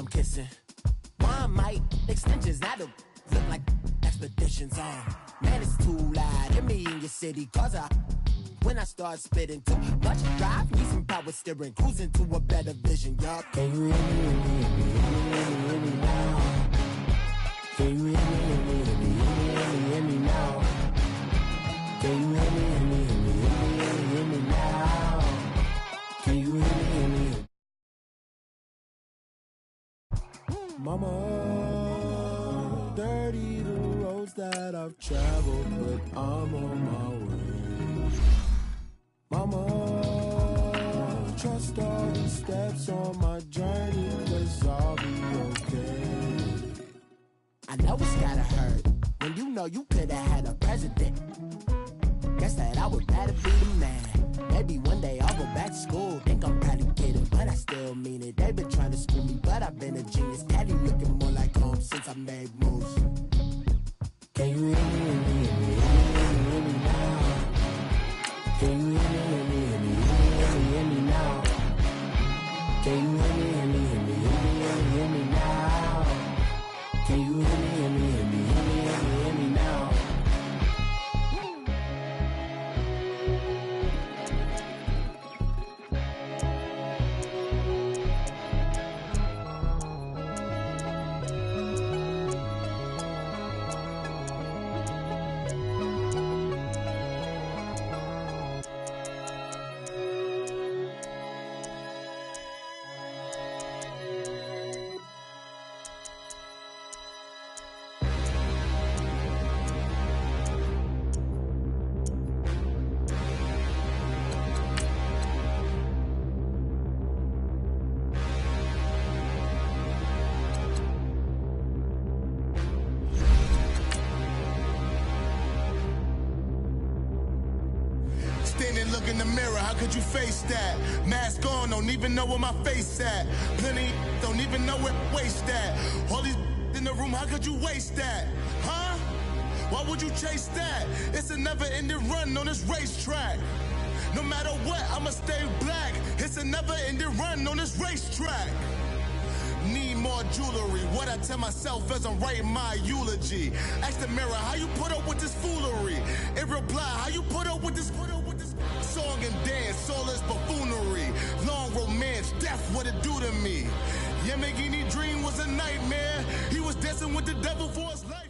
kissing. One might extensions, that'll look like expeditions on. Man, it's too loud. Hit me in your city, cause when I start spitting too much drive, need some power steering, cruising to a better vision, y'all. Can you hear me, hear me now? Can you hear me now? Can you hear me now? Can you hear me? Mama, dirty the roads that I've traveled, but I'm on my way. Mama, trust all the steps on my journey, 'cause I'll be okay. I know it's gotta hurt when you know you could've had a president. Guess that I would rather be the man. Maybe one day I'll go back to school. Think I'm probably kidding, but I still mean it. They've been trying to school me, but I've been a genius. Daddy looking more like home since I made moves. Can you hear me now? Can you hear me now? Can you hear me now? Can you hear me now? Look in the mirror, how could you face that? Mask on, don't even know where my face at. Plenty don't even know where waste at. All these in the room, how could you waste that? Huh? Why would you chase that? It's a never-ending run on this racetrack. No matter what, I'ma stay black. It's a never-ending run on this racetrack. Need more jewelry. What I tell myself as I'm writing my eulogy. Ask the mirror, how you put up with this foolery? It reply, how you put up with this song and dance, soulless buffoonery. Long romance, death, what it do to me? Yamagini dream was a nightmare. He was dancing with the devil for his life.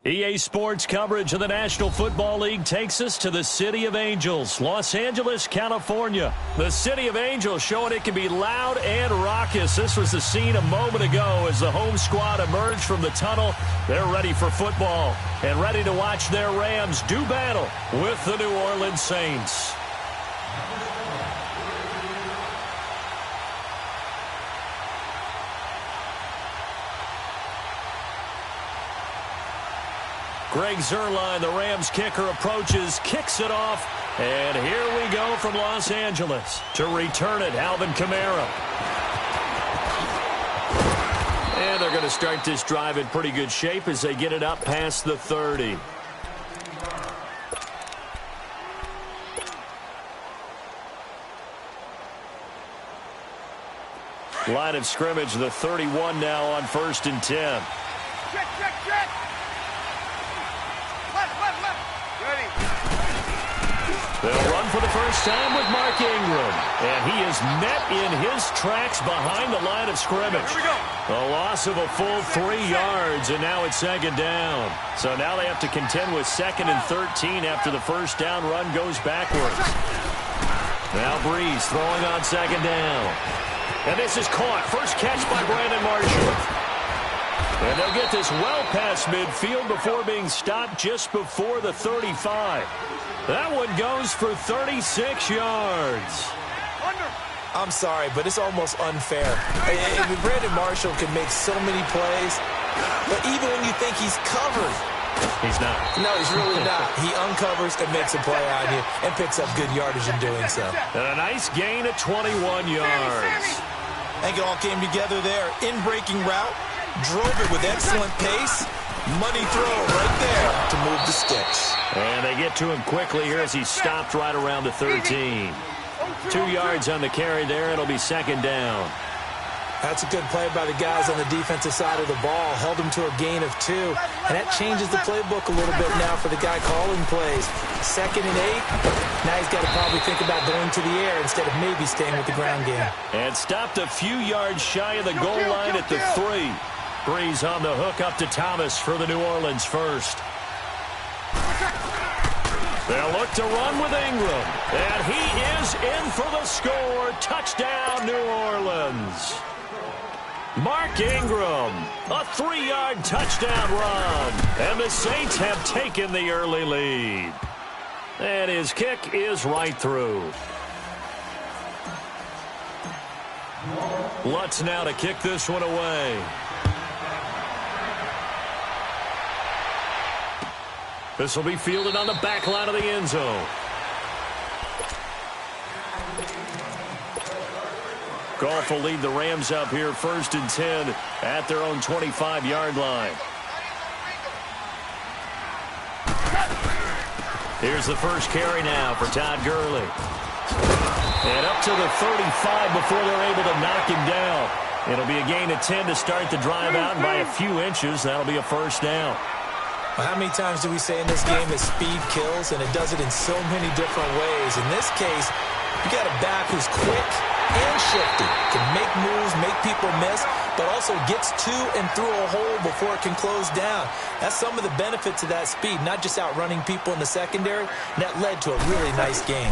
EA Sports coverage of the National Football League takes us to the City of Angels, Los Angeles, California. The City of Angels showing it can be loud and raucous. This was the scene a moment ago as the home squad emerged from the tunnel. They're ready for football and ready to watch their Rams do battle with the New Orleans Saints. Greg Zuerlein, the Rams kicker, approaches, kicks it off, and here we go from Los Angeles. To return it, Alvin Kamara. And they're going to start this drive in pretty good shape as they get it up past the 30. Line of scrimmage, the 31 now on 1st and 10. Check. They'll run for the first time with Mark Ingram. And he is met in his tracks behind the line of scrimmage. Here we go. A loss of a full 3 yards, and now it's 2nd down. So now they have to contend with 2nd and 13 after the first down run goes backwards. Now Breeze throwing on 2nd down. And this is caught. First catch by Brandon Marshall. And they'll get this well past midfield before being stopped just before the 35. That one goes for 36 yards. I'm sorry, but it's almost unfair. Brandon Marshall can make so many plays, but even when you think he's covered, he's not. No, he's really not. He uncovers and makes a play on you and picks up good yardage in doing so. And a nice gain of 21 yards. I think it all came together there. In-breaking route, drove it with excellent pace. Money throw right there to move the sticks. And they get to him quickly here as he's stopped right around the 13. 2 yards on the carry there. It'll be 2nd down. That's a good play by the guys on the defensive side of the ball. Held them to a gain of 2. And that changes the playbook a little bit now for the guy calling plays. 2nd and 8. Now he's got to probably think about going to the air instead of maybe staying with the ground game. And stopped a few yards shy of the goal line at the 3. Breeze on the hook up to Thomas for the New Orleans first. They'll look to run with Ingram. And he is in for the score. Touchdown, New Orleans. Mark Ingram, a 3-yard touchdown run. And the Saints have taken the early lead. And his kick is right through. Lutz now to kick this one away. This will be fielded on the back line of the end zone. Goff will lead the Rams up here 1st and 10 at their own 25-yard line. Here's the first carry now for Todd Gurley. And up to the 35 before they're able to knock him down. It'll be a gain of 10 to start the drive out, and by a few inches, that'll be a first down. Well, how many times do we say in this game that speed kills, and it does it in so many different ways? In this case, you got a back who's quick and shifty, can make moves, make people miss, but also gets to and through a hole before it can close down. That's some of the benefits of that speed, not just outrunning people in the secondary. And that led to a really nice game.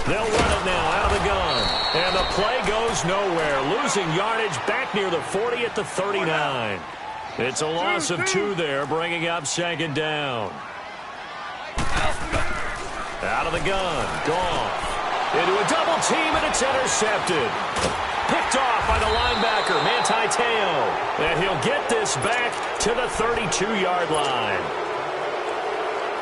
They'll run it now out of the gun. And the play goes nowhere. Losing yardage back near the 40 at the 39. It's a loss of 2 there, bringing up 2nd down. Out of the gun. Goff. Into a double team, and it's intercepted. Picked off by the linebacker, Manti Te'o. And he'll get this back to the 32-yard line.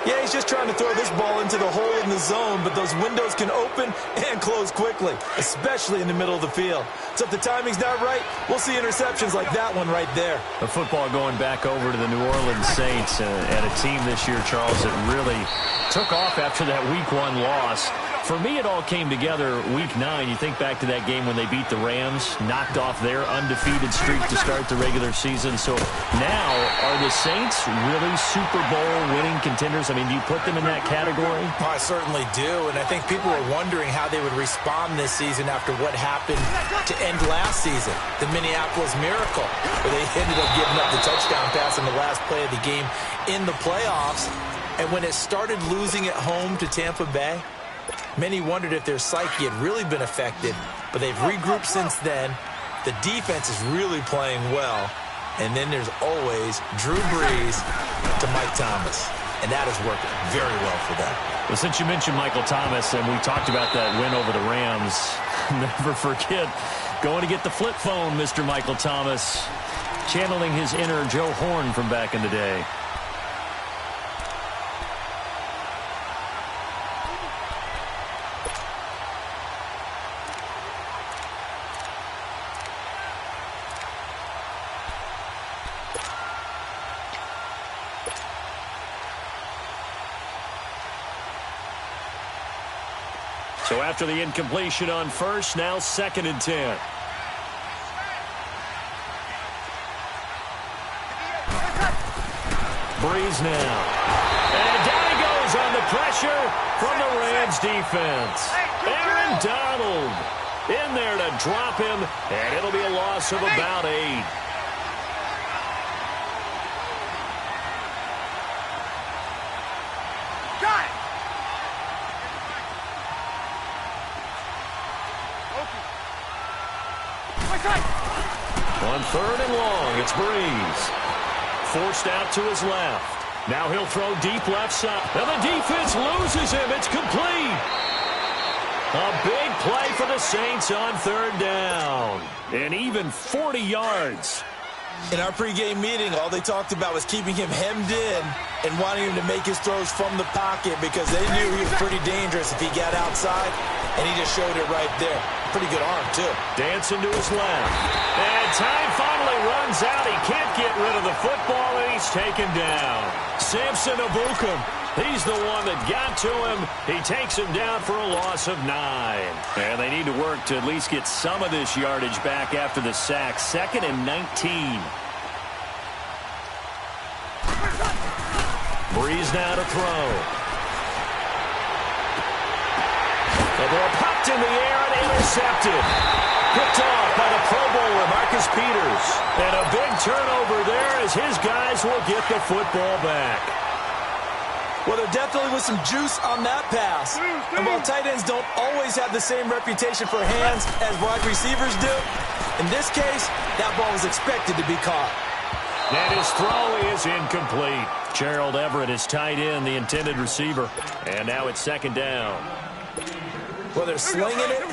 Yeah, he's just trying to throw this ball into the hole in the zone, but those windows can open and close quickly, especially in the middle of the field. So if the timing's not right, we'll see interceptions like that one right there. The football going back over to the New Orleans Saints and a team this year, Charles, that really took off after that Week 1 loss. For me, it all came together Week 9. You think back to that game when they beat the Rams, knocked off their undefeated streak to start the regular season. So now, are the Saints really Super Bowl winning contenders? I mean, do you put them in that category? Well, I certainly do, and I think people were wondering how they would respond this season after what happened to end last season, the Minneapolis Miracle, where they ended up giving up the touchdown pass in the last play of the game in the playoffs. And when it started losing at home to Tampa Bay, many wondered if their psyche had really been affected, but they've regrouped since then. The defense is really playing well. And then there's always Drew Brees to Mike Thomas. And that is working very well for them. Well, since you mentioned Michael Thomas, and we talked about that win over the Rams, never forget going to get the flip phone, Mr. Michael Thomas, channeling his inner Joe Horn from back in the day. So after the incompletion on first, now 2nd and 10. Breeze now. And down he goes on the pressure from the Rams defense. Aaron Donald in there to drop him, and it'll be a loss of about 8. On 3rd and long, it's Breeze. Forced out to his left. Now he'll throw deep left side. Now the defense loses him. It's complete. A big play for the Saints on 3rd down. And even 40 yards. In our pregame meeting, all they talked about was keeping him hemmed in and wanting him to make his throws from the pocket because they knew he was pretty dangerous if he got outside, and he just showed it right there. Pretty good arm, too. Dancing to his left. And time finally runs out. He can't get rid of the football, and he's taken down. Samson Ebukam He's the one that got to him. He takes him down for a loss of 9. And they need to work to at least get some of this yardage back after the sack. 2nd and 19. Breeze now to throw. The ball popped in the air and intercepted. Picked off by the Pro Bowler, Marcus Peters. And a big turnover there as his guys will get the football back. Well, there definitely was some juice on that pass. And while tight ends don't always have the same reputation for hands as wide receivers do, in this case, that ball was expected to be caught. And his throw is incomplete. Gerald Everett is tight end, the intended receiver. And now it's 2nd down. Well, they're slinging it.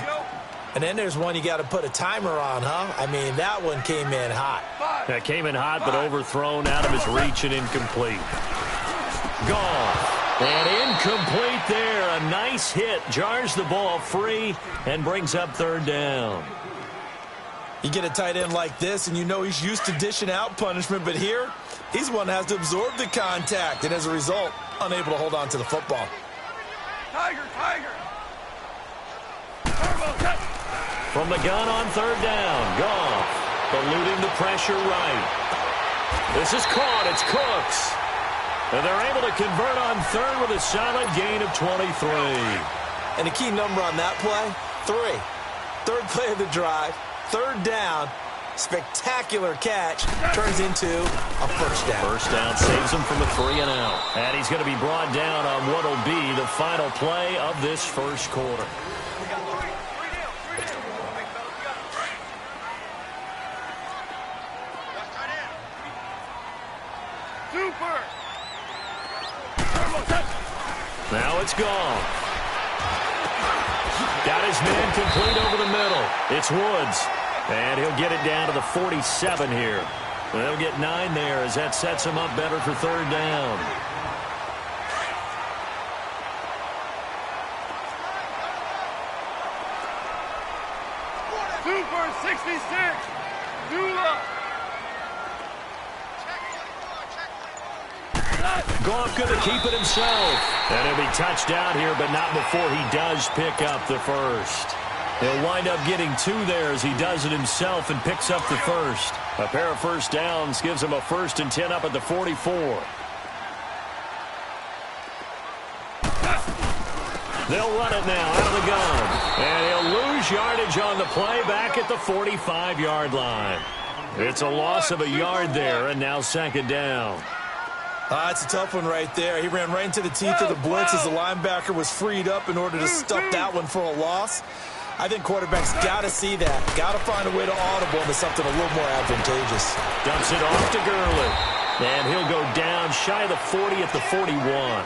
And then there's one you got to put a timer on, huh? I mean, that one came in hot. That came in hot, but overthrown out of his reach and incomplete. Gone. And incomplete there. A nice hit. Jars the ball free and brings up 3rd down. You get a tight end like this, and you know he's used to dishing out punishment, but here, he's one that has to absorb the contact, and as a result, unable to hold on to the football. Tiger! From the gun on 3rd down. Goff eluding the pressure right. This is caught. It's Cooks. And they're able to convert on 3rd with a solid gain of 23. And the key number on that play, 3. 3rd play of the drive, 3rd down, spectacular catch, turns into a 1st down. 1st down saves him from a 3 and out. And he's going to be brought down on what will be the final play of this 1st quarter. Now it's gone. Got his man complete over the middle. It's Woods. And he'll get it down to the 47 here. They'll get 9 there as that sets him up better for 3rd down. Super 66. Dula. Goff going to keep it himself. And he'll be touched out here, but not before he does pick up the 1st. He'll wind up getting 2 there as he does it himself and picks up the 1st. A pair of 1st downs gives him a 1st and 10 up at the 44. They'll run it now out of the gun. And he'll lose yardage on the play back at the 45-yard line. It's a loss of a yard there, and now 2nd down. It's a tough one right there. He ran right into the teeth of the blitz as the linebacker was freed up in order to stuff that one for a loss. I think quarterbacks got to see that. Got to find a way to audible into something a little more advantageous. Dumps it off to Gurley. And he'll go down shy of the 40 at the 41.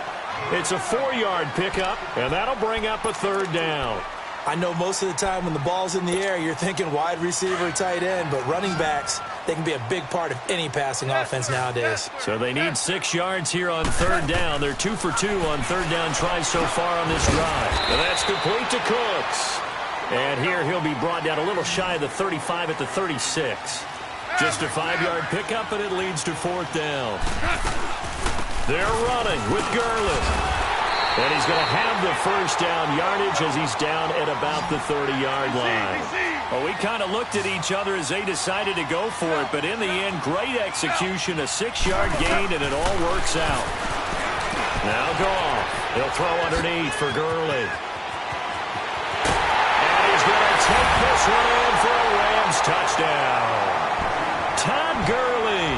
It's a 4-yard pickup, and that'll bring up a 3rd down. I know most of the time when the ball's in the air, you're thinking wide receiver, tight end, but running backs, they can be a big part of any passing offense nowadays. So they need 6 yards here on 3rd down. They're 2 for 2 on 3rd down tries so far on this drive. And that's complete to Cooks. And here he'll be brought down a little shy of the 35 at the 36. Just a 5-yard pickup, and it leads to 4th down. They're running with Gurley. And he's going to have the 1st down yardage as he's down at about the 30-yard line. Well, we kind of looked at each other as they decided to go for it, but in the end, great execution, a 6-yard gain, and it all works out. Now Goff. He'll throw underneath for Gurley. And he's going to take this one in for a Rams touchdown. Todd Gurley,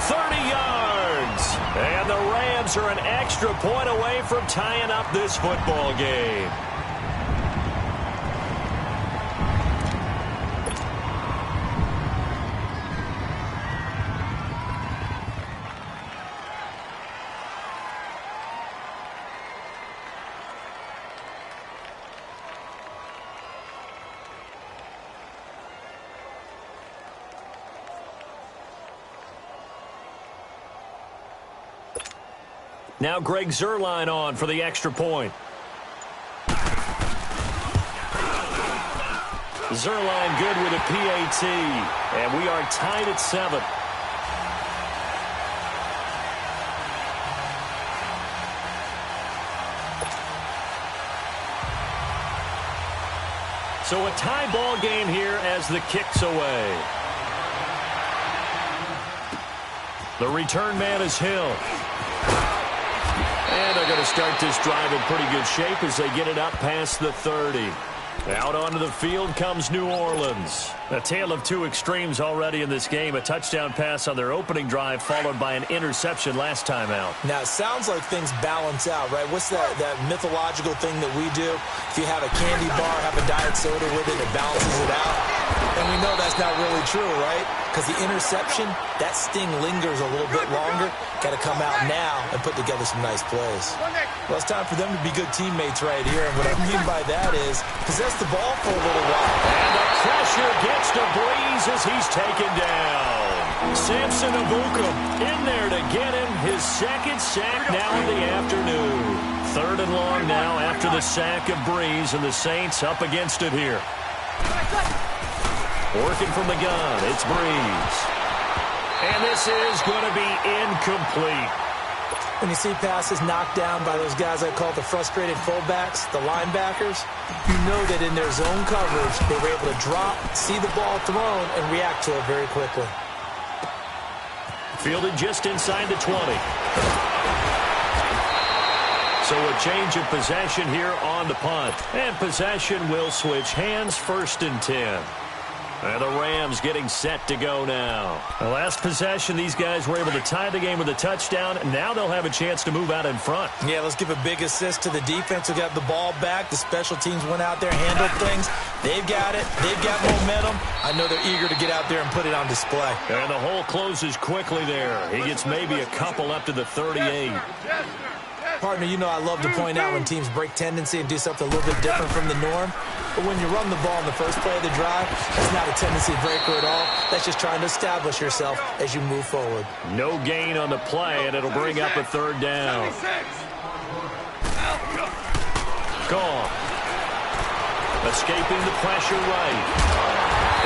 30 yards. And the Rams are an extra point away from tying up this football game. Now Greg Zuerlein on for the extra point. Zuerlein good with a PAT. And we are tied at 7. So a tie ball game here as the kick's away. The return man is Hill. And they're going to start this drive in pretty good shape as they get it up past the 30. Out onto the field comes New Orleans. A tale of two extremes already in this game. A touchdown pass on their opening drive followed by an interception last time out. Now, it sounds like things balance out, right? What's that mythological thing that we do? If you have a candy bar, have a diet soda with it, it balances it out. And we know that's not really true, right? Because the interception, that sting lingers a little bit longer. Got to come out now and put together some nice plays. Well, it's time for them to be good teammates right here. And what I mean by that is possess the ball for a little while. And the pressure gets to Breeze as he's taken down. Samson Abukum in there to get him his second sack now in the afternoon. 3rd and long now after the sack of Breeze, and the Saints up against it here. Working from the gun, it's Breeze. And this is going to be incomplete. When you see passes knocked down by those guys I call the frustrated fullbacks, the linebackers, you know that in their zone coverage, they were able to drop, see the ball thrown, and react to it very quickly. Fielded just inside the 20. So a change of possession here on the punt. And possession will switch hands, 1st and 10. And the Rams getting set to go now. The last possession, these guys were able to tie the game with a touchdown. Now they'll have a chance to move out in front. Yeah, let's give a big assist to the defense who got the ball back. The special teams went out there, handled things. They've got it. They've got momentum. I know they're eager to get out there and put it on display. And the hole closes quickly there. He gets maybe a couple up to the 38. Partner, you know I love to point out when teams break tendency and do something a little bit different from the norm. But when you run the ball in the first play of the drive, that's not a tendency breaker at all. That's just trying to establish yourself as you move forward. No gain on the play, and it'll bring up a 3rd down. Gone. Escaping the pressure right.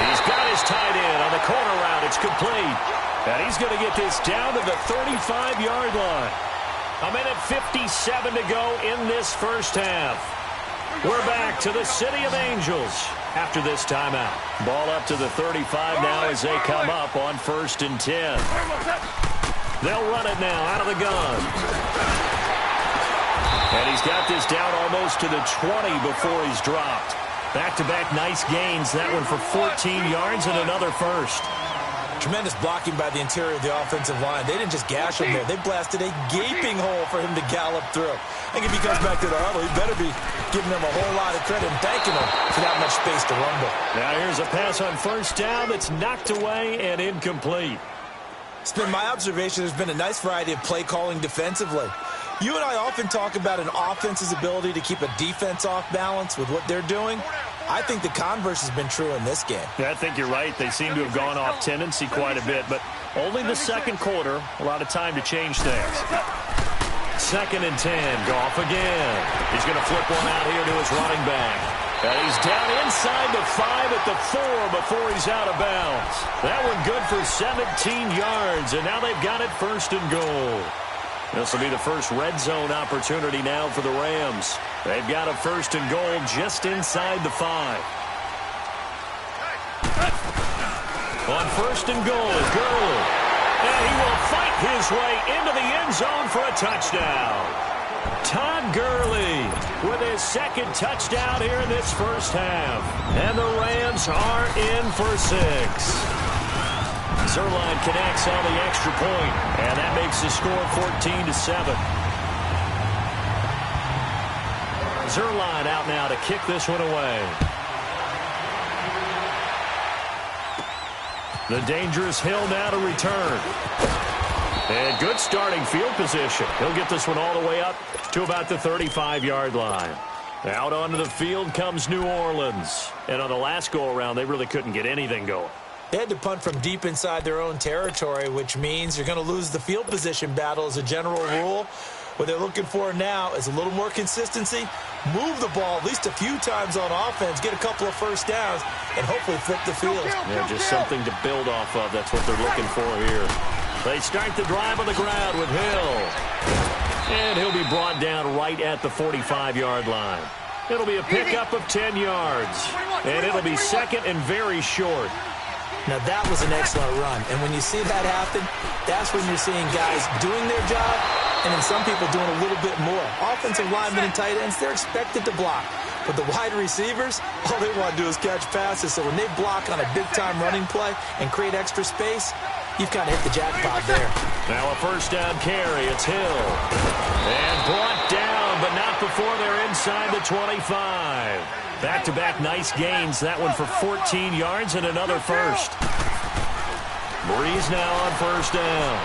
He's got his tight end on the corner route. It's complete. And he's going to get this down to the 35-yard line. A minute 57 to go in this first half. We're back to the City of Angels after this timeout. Ball up to the 35 now as they come up on 1st and 10. They'll run it now out of the gun. And he's got this down almost to the 20 before he's dropped. Back-to-back nice gains. That one for 14 yards and another first. Tremendous blocking by the interior of the offensive line. They didn't just gash him there. They blasted a gaping hole for him to gallop through. I think if he comes back to the huddle, he better be giving them a whole lot of credit and thanking them for that much space to rumble. Now here's a pass on 1st down that's knocked away and incomplete. It's been my observation there's been a nice variety of play calling defensively. You and I often talk about an offense's ability to keep a defense off balance with what they're doing. I think the converse has been true in this game. Yeah, I think you're right. They seem to have gone off tendency quite a bit, but only the second quarter, a lot of time to change things. 2nd and 10, Goff again. He's going to flip one out here to his running back. And he's down inside the 5 at the 4 before he's out of bounds. That one good for 17 yards, and now they've got it 1st and goal. This will be the first red zone opportunity now for the Rams. They've got a 1st and goal just inside the 5. On 1st and goal is Gurley. And he will fight his way into the end zone for a touchdown. Todd Gurley with his 2nd touchdown here in this first half. And the Rams are in for 6. Zerline connects on the extra point, and that makes the score 14-7. Zerline out now to kick this one away. The dangerous Hill now to return. And good starting field position. He'll get this one all the way up to about the 35-yard line. Out onto the field comes New Orleans. And on the last go-around, they really couldn't get anything going. They had to punt from deep inside their own territory, which means you're going to lose the field position battle as a general rule. What they're looking for now is a little more consistency, move the ball at least a few times on offense, get a couple of 1st downs, and hopefully flip the field. Yeah, just something to build off of. That's what they're looking for here. They start the drive on the ground with Hill. And he'll be brought down right at the 45-yard line. It'll be a pickup of 10 yards. And it'll be second and very short. Now, that was an excellent run. And when you see that happen, that's when you're seeing guys doing their job and then some people doing a little bit more. Offensive linemen and tight ends, they're expected to block. But the wide receivers, all they want to do is catch passes. So when they block on a big-time running play and create extra space, you've kind of hit the jackpot there. Now a first down carry. It's Hill. And brought down, but not before they're inside the 25. Back-to-back nice gains. That one for 14 yards and another first. Breeze now on first down.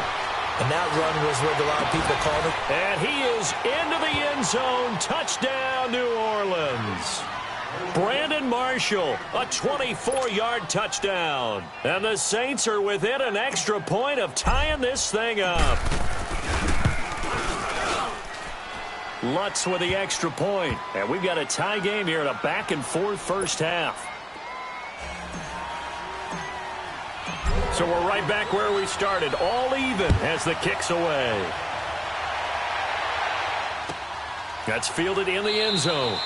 And that run was what a lot of people called it. And he is into the end zone. Touchdown, New Orleans. Brandon Marshall, a 24-yard touchdown. And the Saints are within an extra point of tying this thing up. Lutz with the extra point. And we've got a tie game here in a back-and-forth first half. So we're right back where we started, all even as the kick's away. That's fielded in the end zone.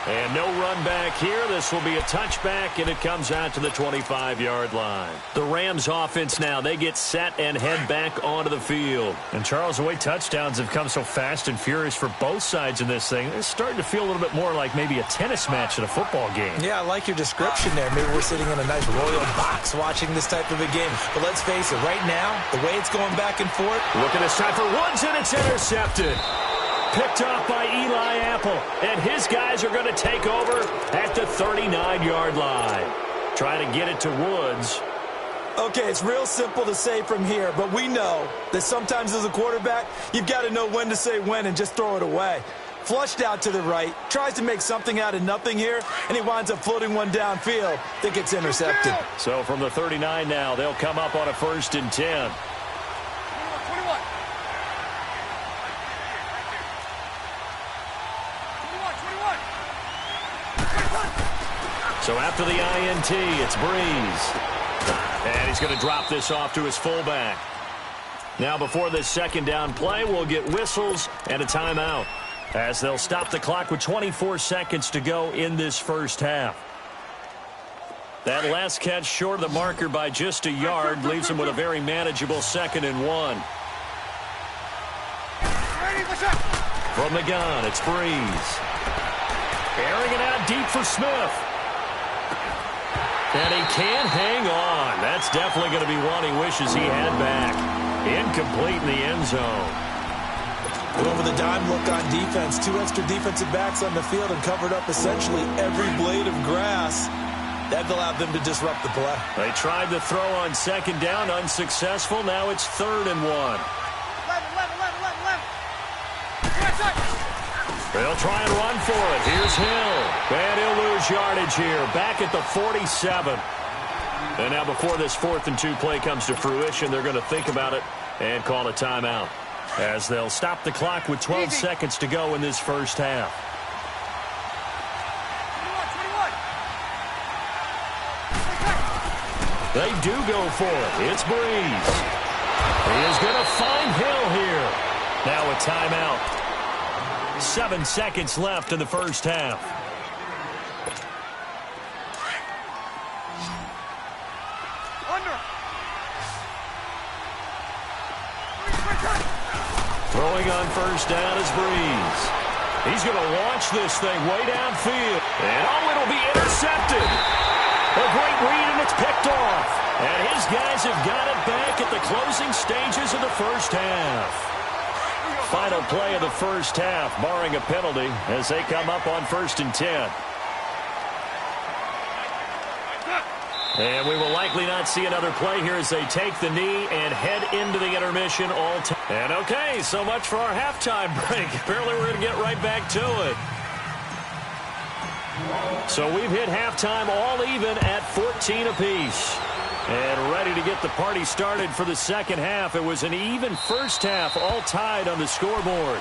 And no run back here. This will be a touchback, and it comes out to the 25-yard line. The Rams offense now, they get set and head back onto the field. And, Charles, the way touchdowns have come so fast and furious for both sides in this thing, it's starting to feel a little bit more like maybe a tennis match in a football game. Yeah, I like your description there. Maybe we're sitting in a nice royal box watching this type of a game. But let's face it, right now, the way it's going back and forth. Look at this time for Woods, and it's intercepted. Picked off by Eli Apple, and his guys are going to take over at the 39-yard line. Try to get it to Woods. Okay, it's real simple to say from here, but we know that sometimes as a quarterback, you've got to know when to say when and just throw it away. Flushed out to the right, tries to make something out of nothing here, and he winds up floating one downfield that gets intercepted. So from the 39 now, they'll come up on a 1st and 10. So after the INT, it's Breeze. And he's going to drop this off to his fullback. Now before this second down play, we'll get whistles and a timeout, as they'll stop the clock with 24 seconds to go in this first half. That last catch short of the marker by just a yard leaves him with a very manageable 2nd and 1. From the gun, it's Breeze. Airing it out deep for Smith. And he can't hang on. That's definitely going to be one he wishes he had back. Incomplete in the end zone. Going with a dime look on defense. 2 extra defensive backs on the field and covered up essentially every blade of grass. That allowed them to disrupt the play. They tried to throw on 2nd down, unsuccessful. Now it's 3rd and 1. They'll try and run for it. Here's Hill. And he'll lose yardage here. Back at the 47. And now before this 4th and 2 play comes to fruition, they're going to think about it and call a timeout, as they'll stop the clock with 12 seconds to go in this first half. They do go for it. It's Breeze. He is going to find Hill here. Now a timeout. 7 seconds left in the first half. Throwing on first down is Breeze. He's going to launch this thing way downfield. And it'll be intercepted. A great read, and it's picked off. And his guys have got it back at the closing stages of the first half. Final play of the first half, barring a penalty, as they come up on 1st and 10. And we will likely not see another play here as they take the knee and head into the intermission all time. And okay, so much for our halftime break. Apparently we're going to get right back to it. So we've hit halftime all even at 14 apiece. And ready to get the party started for the second half. It was an even first half, all tied on the scoreboard.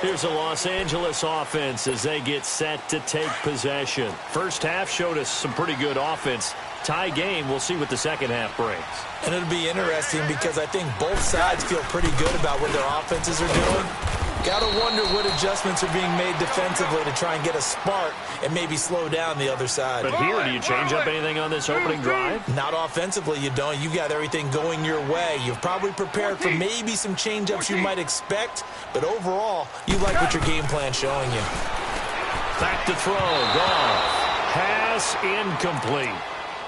Here's a Los Angeles offense as they get set to take possession. First half showed us some pretty good offense. Tie game, we'll see what the second half brings. And it'll be interesting because I think both sides feel pretty good about what their offenses are doing. Gotta wonder what adjustments are being made defensively to try and get a spark and maybe slow down the other side. But here, do you change up anything on this opening drive? Not offensively, you don't. You've got everything going your way. You've probably prepared for maybe some change-ups you might expect, but overall, you like what your game plan's showing you. Back to throw. Goff. Pass incomplete.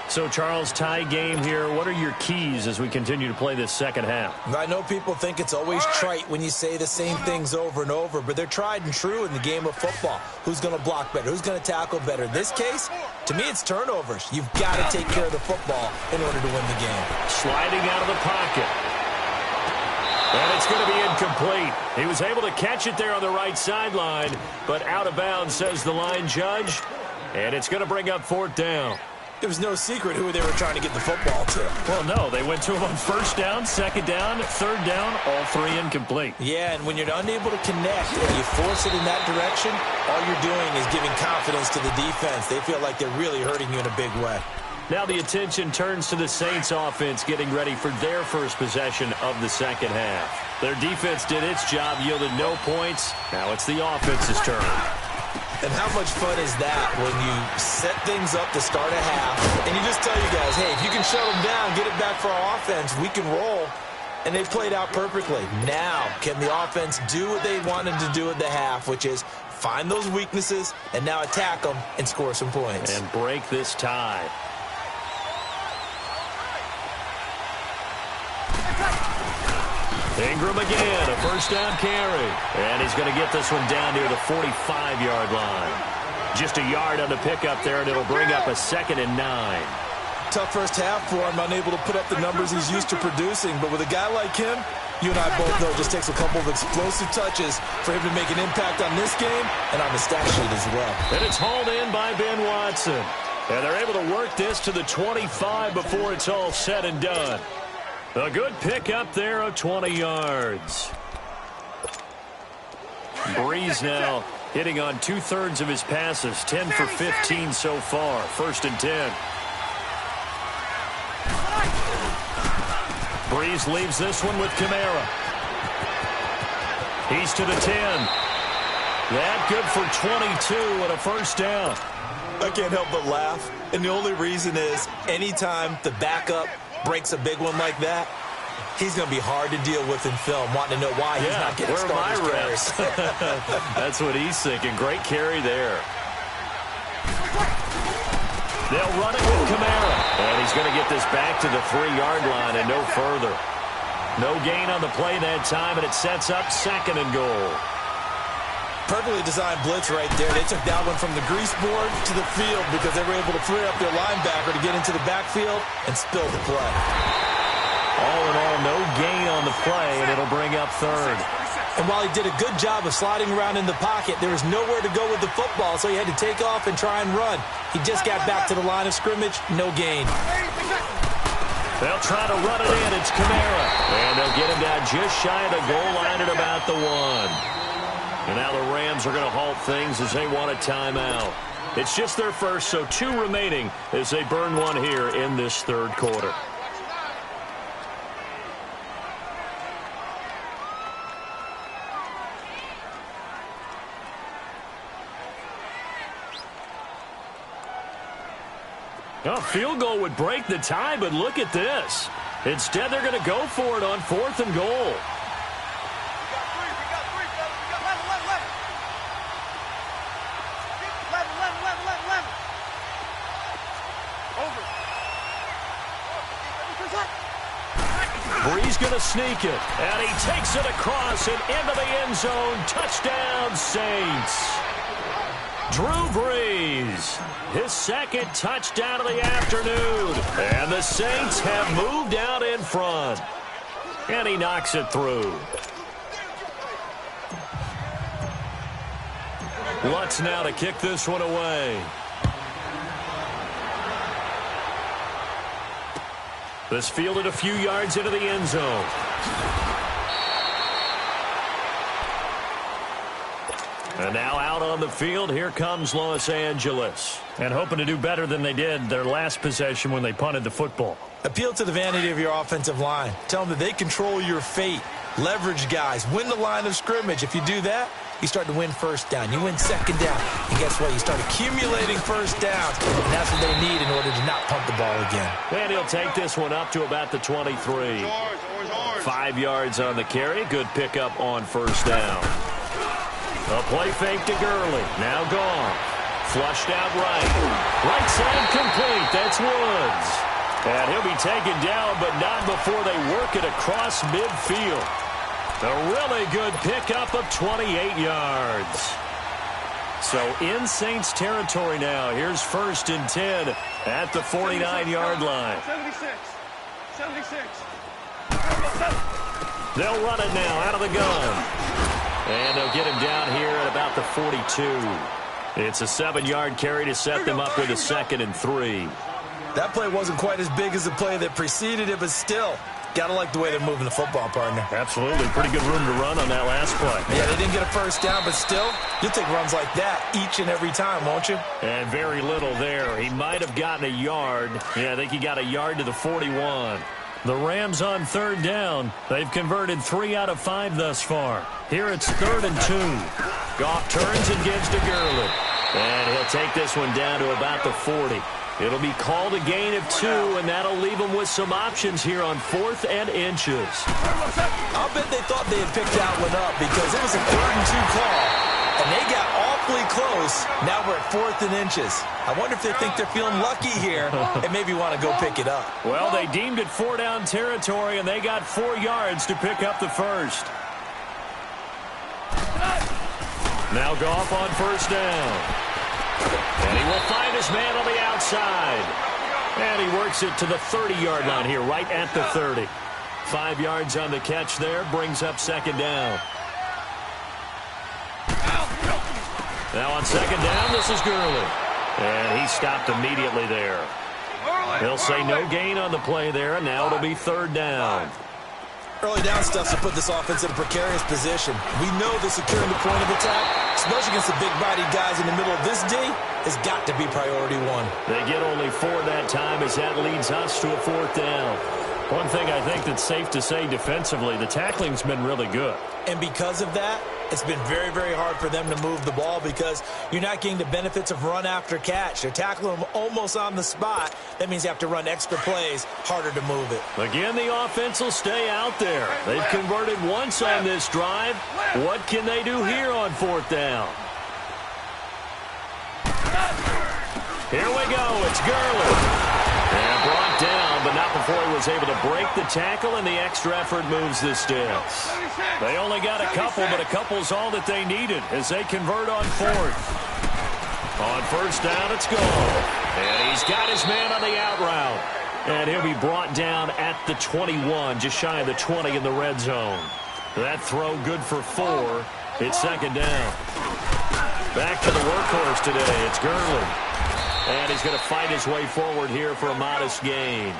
So, Charles, tie game here. What are your keys as we continue to play this second half? I know people think it's always trite when you say the same things over and over, but they're tried and true in the game of football. Who's going to block better? Who's going to tackle better? In this case, to me, it's turnovers. You've got to take care of the football in order to win the game. Sliding out of the pocket. And it's going to be incomplete. He was able to catch it there on the right sideline, but out of bounds, says the line judge. And it's going to bring up fourth down. It was no secret who they were trying to get the football to. Well, no, they went to him on first down, second down, third down, all three incomplete. Yeah, and when you're unable to connect and you force it in that direction, all you're doing is giving confidence to the defense. They feel like they're really hurting you in a big way. Now the attention turns to the Saints offense getting ready for their first possession of the second half. Their defense did its job, yielded no points. Now it's the offense's turn. And how much fun is that when you set things up to start a half and you just tell you guys, hey, if you can shut them down, get it back for our offense, we can roll. And they played out perfectly. Now, can the offense do what they wanted to do at the half, which is find those weaknesses and now attack them and score some points. And break this tie. Ingram again, a first down carry. And he's going to get this one down near the 45-yard line. Just a yard on the pickup there, and it'll bring up a 2nd and 9. Tough first half for him, unable to put up the numbers he's used to producing. But with a guy like him, you and I both know it just takes a couple of explosive touches for him to make an impact on this game and on the stat sheet as well. And it's hauled in by Ben Watson. And they're able to work this to the 25 before it's all said and done. A good pickup there of 20 yards. Breeze now hitting on 2/3 of his passes, 10 for 15 so far. 1st and 10. Breeze leaves this one with Kamara. He's to the 10. That good for 22 and a first down. I can't help but laugh. And the only reason is anytime the backup breaks a big one like that, he's going to be hard to deal with in film, wanting to know why he's not getting starters carries. That's what he's thinking. Great carry there. They'll run it with Kamara. And he's going to get this back to the 3-yard line and no further. No gain on the play that time, and it sets up 2nd and goal. Perfectly designed blitz right there. They took that one from the grease board to the field because they were able to free up their linebacker to get into the backfield and spill the play. All in all, no gain on the play, and it'll bring up 3rd. And while he did a good job of sliding around in the pocket, there was nowhere to go with the football, so he had to take off and try and run. He just got back to the line of scrimmage, no gain. They'll try to run it in. It's Kamara. And they'll get him down just shy of the goal line at about the 1. And now the Rams are going to halt things as they want a timeout. It's just their first, so 2 remaining as they burn one here in this 3rd quarter. A field goal would break the tie, but look at this. Instead, they're going to go for it on 4th and goal. Breeze going to sneak it, and he takes it across and into the end zone. Touchdown, Saints. Drew Brees, his 2nd touchdown of the afternoon. And the Saints have moved out in front. And he knocks it through. Lutz now to kick this one away. This fielded a few yards into the end zone. And now out on the field, here comes Los Angeles. And hoping to do better than they did their last possession when they punted the football. Appeal to the vanity of your offensive line. Tell them that they control your fate. leverage guys, win the line of scrimmage. If you do that, you start to win first down. You win second down. And guess what? You start accumulating first downs. And that's what they need in order to not pump the ball again. And he'll take this one up to about the 23. 5 yards on the carry. Good pickup on first down. A play fake to Gurley. Now gone. Flushed out right. Right side complete. That's Woods. And he'll be taken down, but not before they work it across midfield. A really good pickup of 28 yards. So in Saints territory now. Here's 1st and 10 at the 49-yard line. 76. They'll run it now out of the gun. And they'll get him down here at about the 42. It's a 7-yard carry to set them up with a 2nd and 3. That play wasn't quite as big as the play that preceded it, but still, got to like the way they're moving the football, partner. Absolutely. Pretty good room to run on that last play. Yeah, they didn't get a first down, but still, you'll take runs like that each and every time, won't you? And very little there. He might have gotten a yard. Yeah, I think he got a yard to the 41. The Rams on 3rd down. They've converted 3 out of 5 thus far. Here it's 3rd and 2. Goff turns and gives to Gurley. And he'll take this one down to about the 40. It'll be called a gain of 2, and that'll leave them with some options here on 4th and inches. I'll bet they thought they had picked that one up because it was a 3rd and 2 call, and they got awfully close. Now we're at 4th and inches. I wonder if they think they're feeling lucky here and maybe want to go pick it up. Well, they deemed it 4-down territory, and they got 4 yards to pick up the first. Now Goff on 1st down. And he will find his man on the outside. And he works it to the 30-yard line here, right at the 30. 5 yards on the catch there, brings up 2nd down. Now on 2nd down, this is Gurley. And he stopped immediately there. He'll say no gain on the play there, and now it'll be 3rd down. Early down stuff to put this offense in a precarious position. We know that securing the point of attack, especially against the big-bodied guys in the middle of this D, has got to be priority 1. They get only 4 that time as that leads us to a 4th down. One thing I think that's safe to say defensively, the tackling's been really good. And because of that, it's been very, very hard for them to move the ball because you're not getting the benefits of run after catch. They're tackling them almost on the spot. That means you have to run extra plays, harder to move it. Again, the offense will stay out there. They've converted once on this drive. What can they do here on 4th down? Here we go. It's Gurley. And brought down, but not before he was able to break the tackle, and the extra effort moves the sticks. They only got a couple, but a couple's all that they needed as they convert on 4th. On 1st down, it's gone. And he's got his man on the out route. And he'll be brought down at the 21, just shy of the 20 in the red zone. That throw good for 4. It's 2nd down. Back to the workhorse today. It's Gurley. And he's going to fight his way forward here for a modest gain.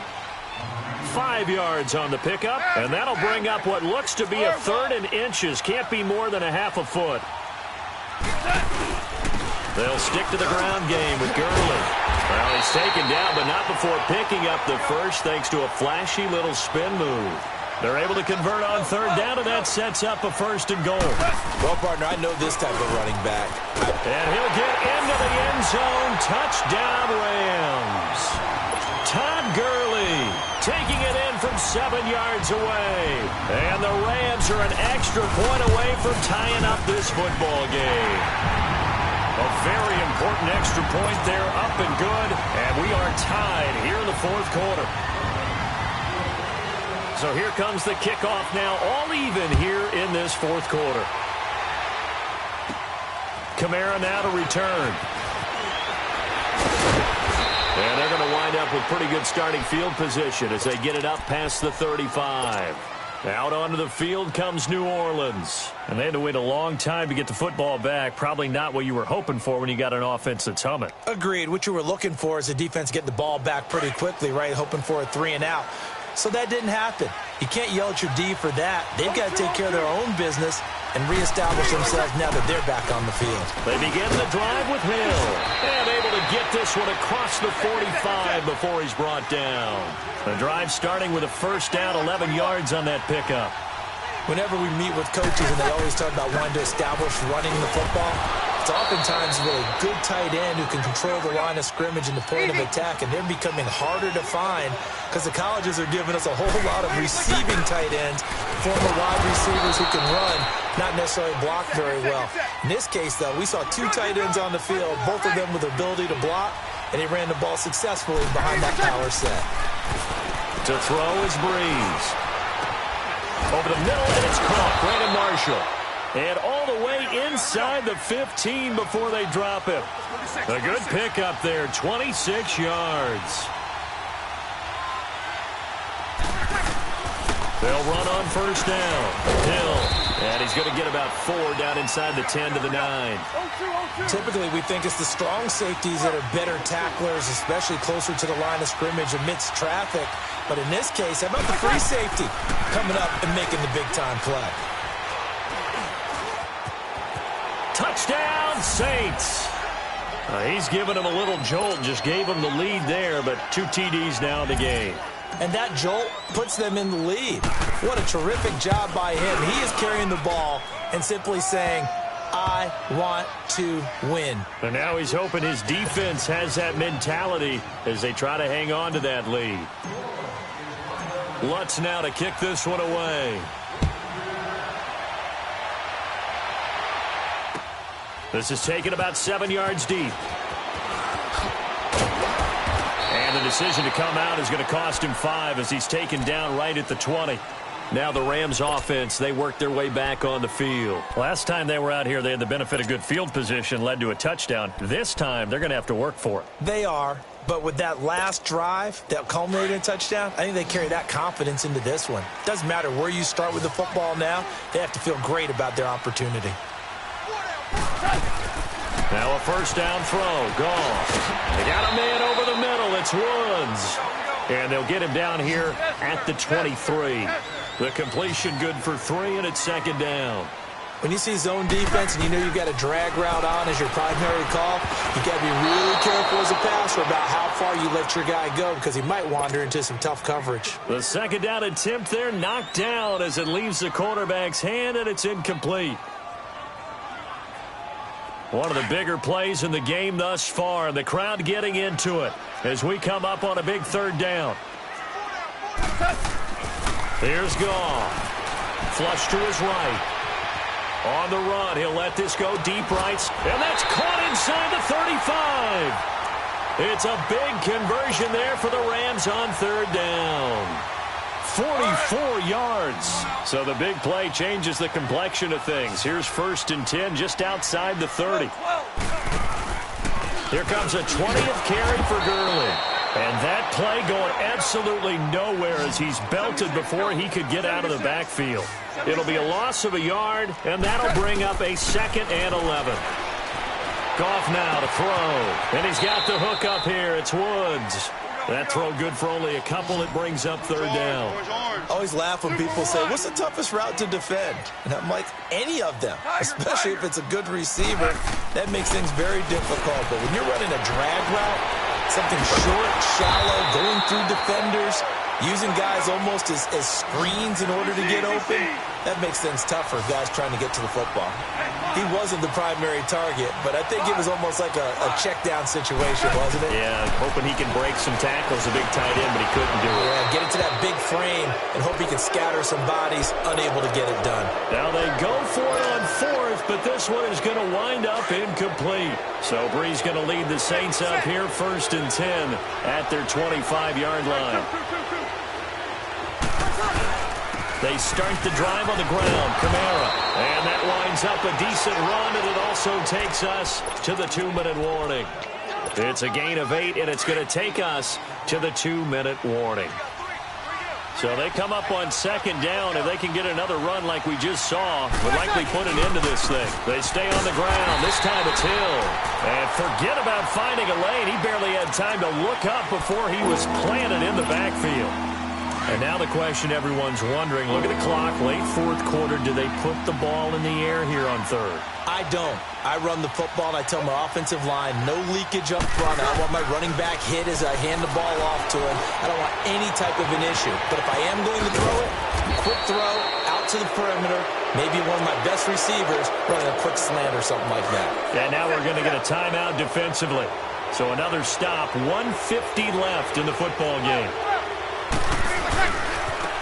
5 yards on the pickup, and that'll bring up what looks to be a 3rd and inches. Can't be more than a half a foot. They'll stick to the ground game with Gurley. Well, he's taken down, but not before picking up the first thanks to a flashy little spin move. They're able to convert on 3rd down, and that sets up a 1st and goal. Well, partner, I know this type of running back. And he'll get into the end zone. Touchdown, Rams. Todd Gurley taking it in from 7 yards away. And the Rams are an extra point away from tying up this football game. A very important extra point there, up and good. And we are tied here in the 4th quarter. So here comes the kickoff now, all even here in this 4th quarter. Kamara now to return. And they're going to wind up with pretty good starting field position as they get it up past the 35. Out onto the field comes New Orleans. And they had to wait a long time to get the football back. Probably not what you were hoping for when you got an offense that's humming. Agreed. What you were looking for is a defense getting the ball back pretty quickly, right? Hoping for a 3 and out. So that didn't happen. You can't yell at your D for that. They've got to take care of their own business and reestablish themselves now that they're back on the field. They begin the drive with Hill. And able to get this one across the 45 before he's brought down. The drive starting with a 1st down, 11 yards on that pickup. Whenever we meet with coaches and they always talk about wanting to establish running the football, it's oftentimes with a good tight end who can control the line of scrimmage and the point of attack, and they're becoming harder to find because the colleges are giving us a whole lot of receiving tight ends, former wide receivers who can run, not necessarily block very well. In this case, though, we saw two tight ends on the field, both of them with the ability to block, and he ran the ball successfully behind that power set. To throw is Breeze. Over the middle, and it's caught. Brandon Marshall. And all the way inside the 15 before they drop him. A good pickup there, 26 yards. They'll run on first down. Hill. And he's going to get about 4 down inside the 10 to the 9. Typically, we think it's the strong safeties that are better tacklers, especially closer to the line of scrimmage amidst traffic. But in this case, how about the free safety coming up and making the big-time play? Touchdown, Saints. He's given him a little jolt, just gave him the lead there, but 2 TDs now in the game. And that jolt puts them in the lead. What a terrific job by him. He is carrying the ball and simply saying, I want to win. And now he's hoping his defense has that mentality as they try to hang on to that lead. Lutz now to kick this one away. This is taken about 7 yards deep. And the decision to come out is going to cost him 5 as he's taken down right at the 20. Now the Rams offense, they work their way back on the field. Last time they were out here, they had the benefit of good field position, led to a touchdown. This time, they're going to have to work for it. They are, but with that last drive that culminated in a touchdown, I think they carry that confidence into this one. Doesn't matter where you start with the football now, they have to feel great about their opportunity. Now a first down throw, gone. They got a man over the middle, it's Woods. And they'll get him down here at the 23. The completion good for 3, and it's second down. When you see zone defense and you know you've got a drag route on as your primary call, you've got to be really careful as a passer about how far you let your guy go because he might wander into some tough coverage. The second down attempt there knocked down as it leaves the quarterback's hand, and it's incomplete. One of the bigger plays in the game thus far. The crowd getting into it as we come up on a big third down. Here's Goff. Flush to his right. On the run, he'll let this go deep right. And that's caught inside the 35. It's a big conversion there for the Rams on third down. 44 yards. So the big play changes the complexion of things. Here's 1st and 10 just outside the 30. Here comes a 20th carry for Gurley. And that play going absolutely nowhere as he's belted before he could get out of the backfield. It'll be a loss of a yard, and that'll bring up a 2nd and 11. Goff now to throw. And he's got the hook up here. It's Woods. That throw good for only a couple. It brings up third down. I always laugh when people say, what's the toughest route to defend? And I'm like, any of them, especially if it's a good receiver. That makes things very difficult. But when you're running a drag route, something short, shallow, going through defenders, using guys almost as screens in order to get open, that makes things tough for guys trying to get to the football. He wasn't the primary target, but I think it was almost like a check-down situation, wasn't it? Yeah, hoping he can break some tackles, a big tight end, but he couldn't do it. Yeah, get into that big frame and hope he can scatter some bodies, unable to get it done. Now they go for it on 4th, but this one is going to wind up incomplete. So Brees going to lead the Saints up here, 1st and 10 at their 25-yard line. They start the drive on the ground. Kamara. And that winds up a decent run, and it also takes us to the 2-minute warning. It's a gain of 8, and it's going to take us to the 2-minute warning. So they come up on 2nd down. If they can get another run like we just saw, would likely put an end to this thing. They stay on the ground. This time it's Hill. And forget about finding a lane. He barely had time to look up before he was planted in the backfield. And now now the question everyone's wondering, look at the clock, late fourth quarter, do they put the ball in the air here on third? I don't. I run the football, and I tell my offensive line, no leakage up front. I want my running back hit as I hand the ball off to him. I don't want any type of an issue. But if I am going to throw it, quick throw, out to the perimeter, maybe one of my best receivers running a quick slant or something like that. And now we're going to get a timeout defensively. So another stop, 1:50 left in the football game.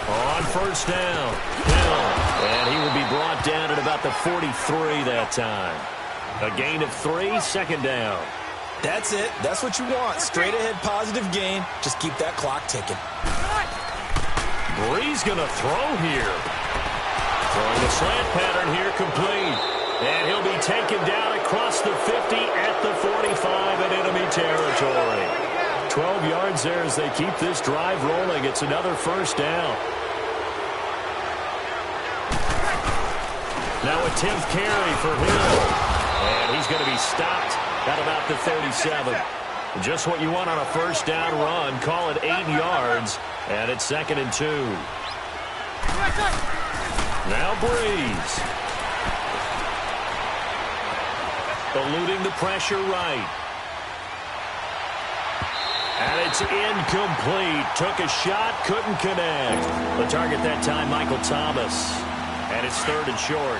On first down, Hill, and he will be brought down at about the 43 that time. A gain of 3, second down. That's it. That's what you want. Straight ahead positive gain. Just keep that clock ticking. Brees going to throw here. Throwing the slant pattern here complete. And he'll be taken down across the 50 at the 45 in enemy territory. 12 yards there as they keep this drive rolling. It's another first down. Now a 10th carry for Hill. And he's going to be stopped at about the 37. Just what you want on a first down run. Call it 8 yards. And it's 2nd and 2. Now Brees. Eluding the pressure right. And it's incomplete. Took a shot, couldn't connect. The target that time, Michael Thomas. And it's 3rd and short.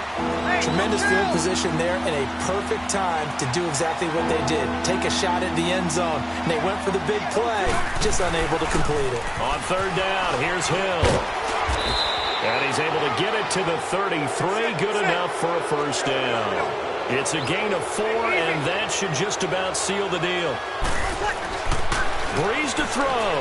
Tremendous field position there and a perfect time to do exactly what they did. Take a shot at the end zone. And they went for the big play, just unable to complete it. On 3rd down, here's Hill. And he's able to get it to the 33. Good enough for a first down. It's a gain of 4, and that should just about seal the deal. Brees to throw.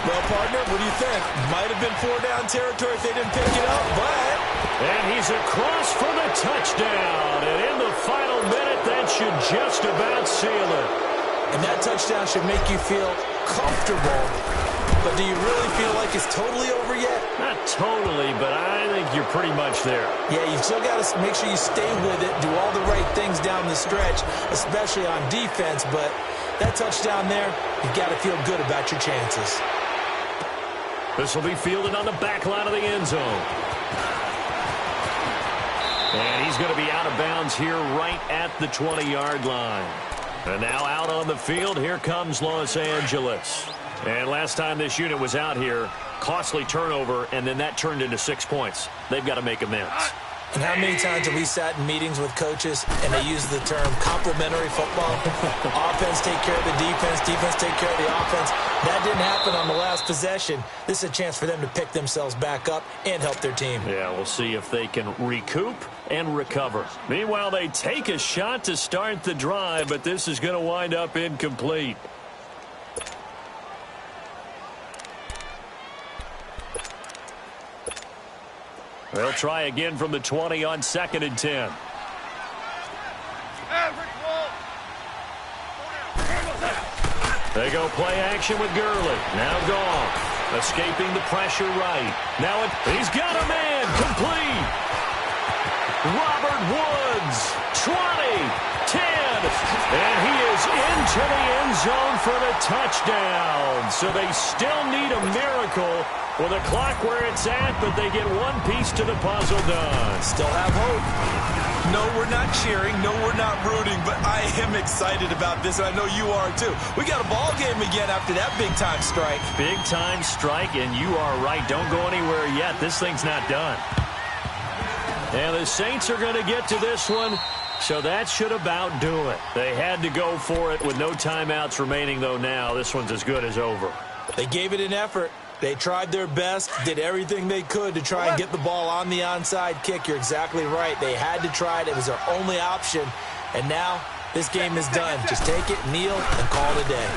Well, partner, what do you think? Might have been 4-down territory if they didn't pick it up, but... And he's across for the touchdown. And in the final minute, that should just about seal it. And that touchdown should make you feel comfortable. But do you really feel like it's totally over yet? Not totally, but I think you're pretty much there. Yeah, you still got to make sure you stay with it, do all the right things down the stretch, especially on defense. But that touchdown there, you've got to feel good about your chances. This will be fielded on the back line of the end zone. And he's going to be out of bounds here right at the 20-yard line. And now out on the field, here comes Los Angeles. And last time this unit was out here, costly turnover, and then that turned into 6 points. They've got to make amends. And how many times have we sat in meetings with coaches and they use the term complementary football? Offense take care of the defense, defense take care of the offense. That didn't happen on the last possession. This is a chance for them to pick themselves back up and help their team. Yeah, we'll see if they can recoup and recover. Meanwhile, they take a shot to start the drive, but this is going to wind up incomplete. They'll try again from the 20 on 2nd and 10. They go play action with Gurley. Now Goff. Escaping the pressure right. Now he's got a man. Complete. Robert Woods. 20. 10. And he is into the end zone for the touchdown. So they still need a miracle with a clock where it's at, but they get one piece to the puzzle done. Still have hope. No, we're not cheering. No, we're not rooting, but I am excited about this, and I know you are too. We got a ball game again after that big-time strike. Big-time strike, and you are right. Don't go anywhere yet. This thing's not done. And the Saints are going to get to this one, so that should about do it. They had to go for it with no timeouts remaining, though now. This one's as good as over. They gave it an effort. They tried their best, did everything they could to try and get the ball on the onside kick. You're exactly right. They had to try it. It was their only option. And now this game is done. Just take it, kneel, and call it a day.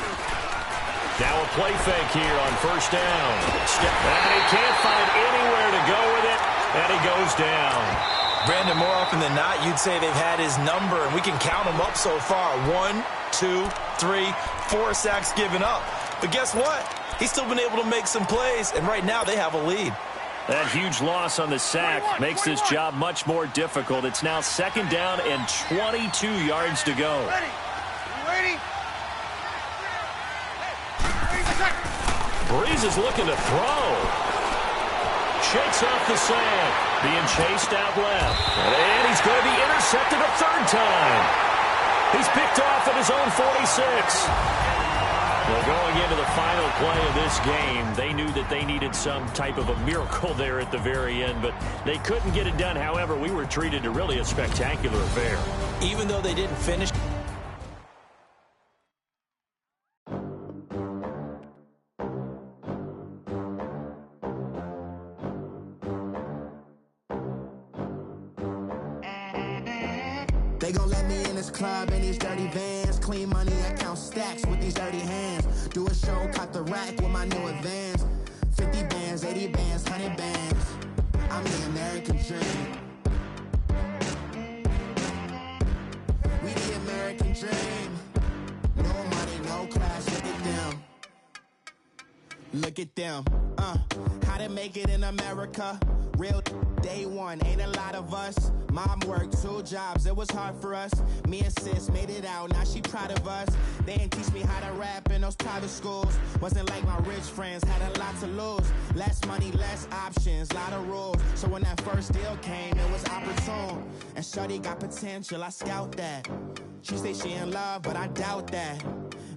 Now a play fake here on first down. And he can't find anywhere to go with it, and he goes down. Brandon, more often than not, you'd say they've had his number, and we can count them up so far. 1, 2, 3, 4 sacks given up. But guess what? He's still been able to make some plays, and right now they have a lead. That huge loss on the sack makes this job much more difficult. It's now 2nd down and 22 yards to go. Brees is looking to throw. shakes off the sand. Being chased out left. And he's going to be intercepted a third time. He's picked off at his own 46. Well, going into the final play of this game, they knew that they needed some type of a miracle there at the very end, but they couldn't get it done. However, we were treated to really a spectacular affair. Even though they didn't finish. They gon' let me in this club in these dirty vans. Clean money, I count stacks with these dirty hands. Do a show, caught the rack with my new advance. 50 bands, 80 bands, 100 bands. I'm the American dream. We the American dream. No money, no class, look at them. Look at them, how to make it in America. Real day one, ain't a lot of us. Mom worked 2 jobs, it was hard for us. Me and sis made it out, now she proud of us. They didn't teach me how to rap in those private schools. Wasn't like my rich friends, had a lot to lose. Less money, less options, lot of rules. So when that first deal came, it was opportune. And shorty got potential, I scout that. She say she in love, but I doubt that.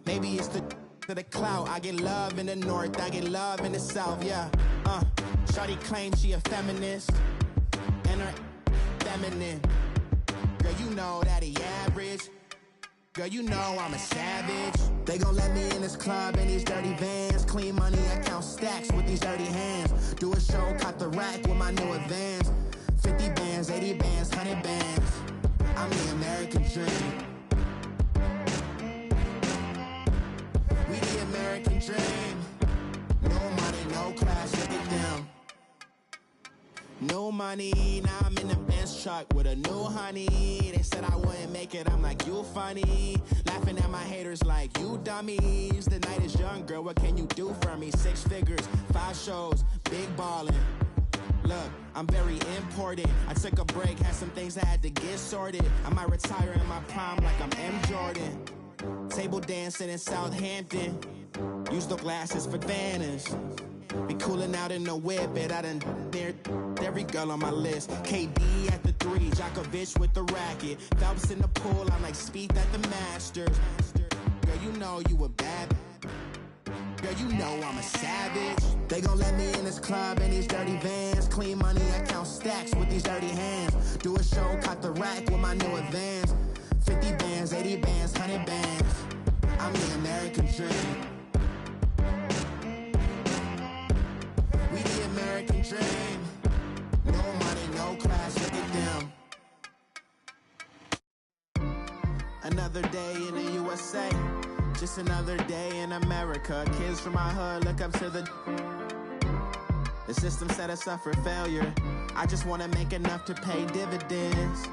Maybe it's to the clout. I get love in the north, I get love in the south, yeah. Shorty claims she a feminist, and her feminine. Girl, you know that he average. Girl, you know I'm a savage. They gon' let me in this club in these dirty vans. Clean money, I count stacks with these dirty hands. Do a show, caught the rack with my new advance. 50 bands, 80 bands, 100 bands. I'm the American dream. We the American dream. No money, no class, look at them. No money, now I'm in the Benz truck with a new honey. They said I wouldn't make it, I'm like, you funny. Laughing at my haters like, you dummies. The night is young, girl, what can you do for me? 6 figures, 5 shows, big ballin'. Look, I'm very important. I took a break, had some things I had to get sorted. I might retire in my prime like I'm M. Jordan. Table dancing in Southampton. Use the glasses for Vannas. Be cooling out in the whip, but I done near every girl on my list. KD at the 3, Djokovic with the racket. Phelps in the pool, I'm like Spieth at the Masters. Girl, you know you a bad. Girl, you know I'm a savage. They gon' let me in this club in these dirty vans. Clean money, I count stacks with these dirty hands. Do a show, caught the rack with my new advance. 50 bands, 80 bands, 100 bands. I'm the American dream. We the American dream. No money, no class, look at them. Another day in the USA. Just another day in America. Kids from my hood look up to the system set us up for failure. I just wanna make enough to pay dividends.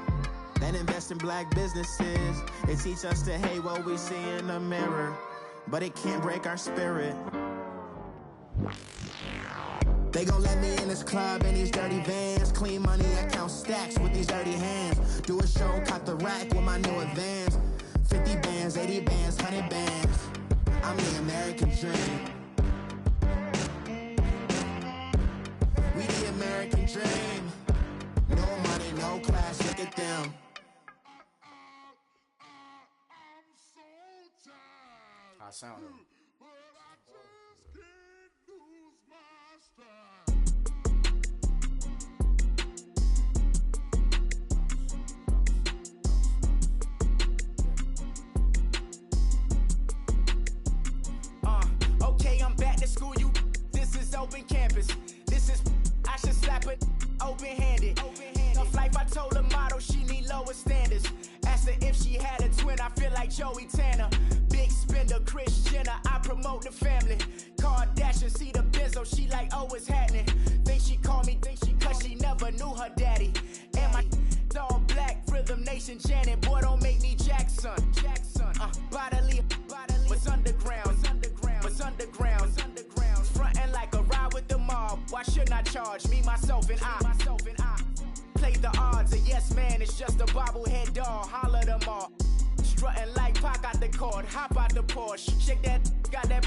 Then invest in black businesses. They teach us to hate what we see in the mirror, but it can't break our spirit. They gon' let me in this club in these dirty vans. Clean money, I count stacks with these dirty hands. Do a show, caught the rack with my new advance. 50 bands, 80 bands, 100 bands. I'm the American dream. We the American dream. No money, no class, look at them. I sound it. Okay, I'm back to school, you. This is open campus. This is, I should slap it open-handed. Tough life, I told her motto, she need lower standards. Asked her if she had a twin, I feel like Joey Tanner. Big spender, Kris Jenner, I promote the family. Kardashian, see the Benzo, she like, oh, it's happening. Think she call me, cause she never knew her daddy. And my all black, Rhythm Nation, Janet, boy, don't make me Jackson. Bodily, what's underground, what's underground, frontin' like a ride with the mob. Why shouldn't I charge me, myself, and I? Play the odds, a yes man, it's just a bobblehead doll. Holler them all. Strutting like Pac out the court, hop out the Porsche. Shake that, got that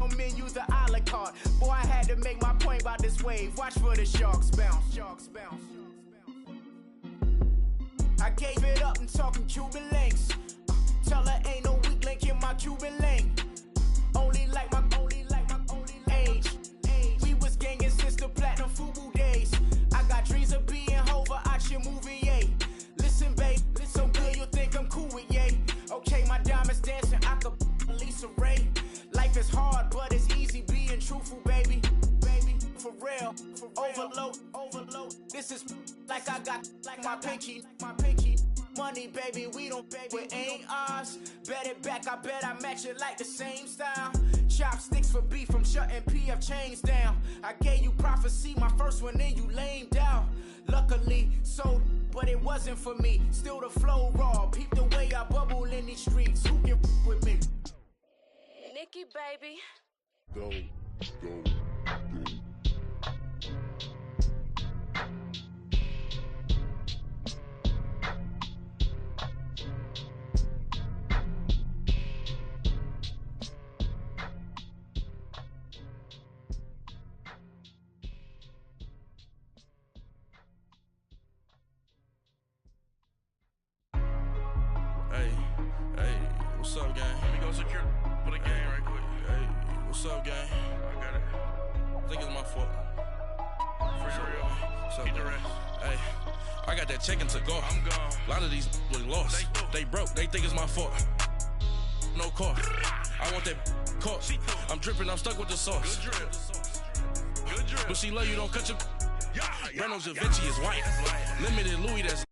menu, the a la carte. Boy, I had to make my point about this wave. Watch for the sharks bounce. Sharks bounce. I gave it up and talking Cuban links. Tell her ain't no weak link in my Cuban link. Only like my age. We was gangin' since the platinum FUBU days. I got dreams of being Hova out your movie, yay. Listen, babe, so good you'll think I'm cool with yay. Okay, my diamonds dancing, I could Lisa Ray. Life is hard, but it's easy being truthful, baby. Baby, for real. Overload. This is like I got like my pinky. Money, baby, we don't pay, it ain't ours. Bet it back, I bet I match it like the same style. Chopsticks for beef from shutting PF chains down. I gave you prophecy, my first one, then you lamed out. Luckily, sold, but it wasn't for me. Still the flow raw, peep the way I bubble in these streets. Who can with me? Nikki, baby. Go. What's up, gang? Let me go secure for the game right quick. Hey, what's up, gang? I got it. I think it's my fault. For real. What's up, the rest. Hey, I got that chicken to go. I'm gone. A lot of these was lost. They broke. They think it's my fault. No car. I want that caught. I'm dripping. I'm stuck with the sauce. Good drip. But she love you. Don't cut your. Reynolds Da Vinci is white. Limited Louis. That's.